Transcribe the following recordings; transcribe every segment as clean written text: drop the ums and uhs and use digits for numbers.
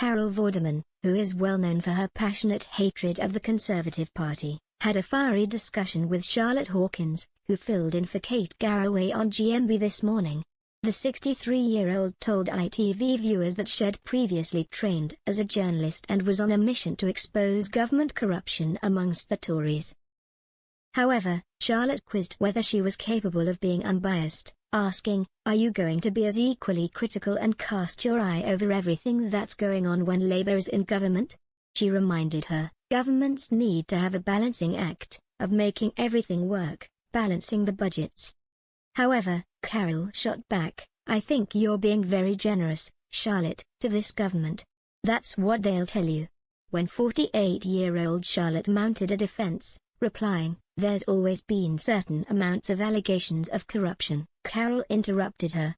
Carol Vorderman, who is well known for her passionate hatred of the Conservative Party, had a fiery discussion with Charlotte Hawkins, who filled in for Kate Garraway on GMB this morning. The 63-year-old told ITV viewers that she had previously trained as a journalist and was on a mission to expose government corruption amongst the Tories. However, Charlotte quizzed whether she was capable of being unbiased, asking, "Are you going to be as equally critical and cast your eye over everything that's going on when Labour is in government?" She reminded her, governments need to have a balancing act, of making everything work, balancing the budgets. However, Carol shot back, "I think you're being very generous, Charlotte, to this government. That's what they'll tell you." When 48-year-old Charlotte mounted a defense, replying, "There's always been certain amounts of allegations of corruption," Carol interrupted her.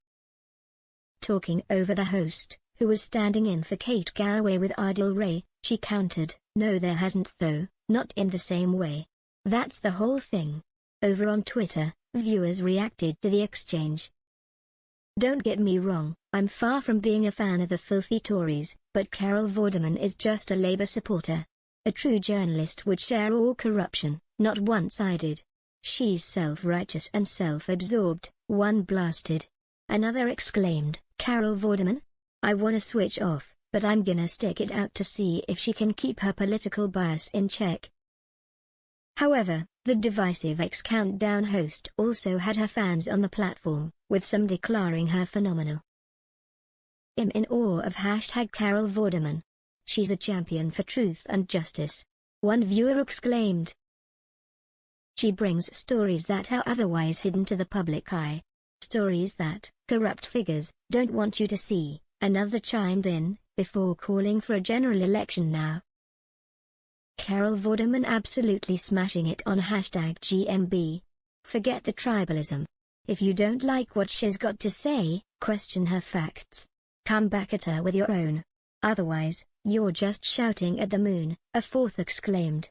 Talking over the host, who was standing in for Kate Garraway with Adil Ray, she countered, "No, there hasn't though, not in the same way. That's the whole thing." Over on Twitter, viewers reacted to the exchange. "Don't get me wrong, I'm far from being a fan of the filthy Tories, but Carol Vorderman is just a Labour supporter. A true journalist would share all corruption, not one-sided. She's self-righteous and self-absorbed," one blasted. Another exclaimed, "Carol Vorderman? I wanna switch off, but I'm gonna stick it out to see if she can keep her political bias in check." However, the divisive X-Countdown host also had her fans on the platform, with some declaring her phenomenal. "I'm in awe of #Carol Vorderman. She's a champion for truth and justice," one viewer exclaimed. "She brings stories that are otherwise hidden to the public eye. Stories that corrupt figures don't want you to see," another chimed in, before calling for a general election now. Carol Vorderman absolutely smashing it on #GMB. Forget the tribalism. If you don't like what she's got to say, question her facts. Come back at her with your own. Otherwise, you're just shouting at the moon, a fourth exclaimed.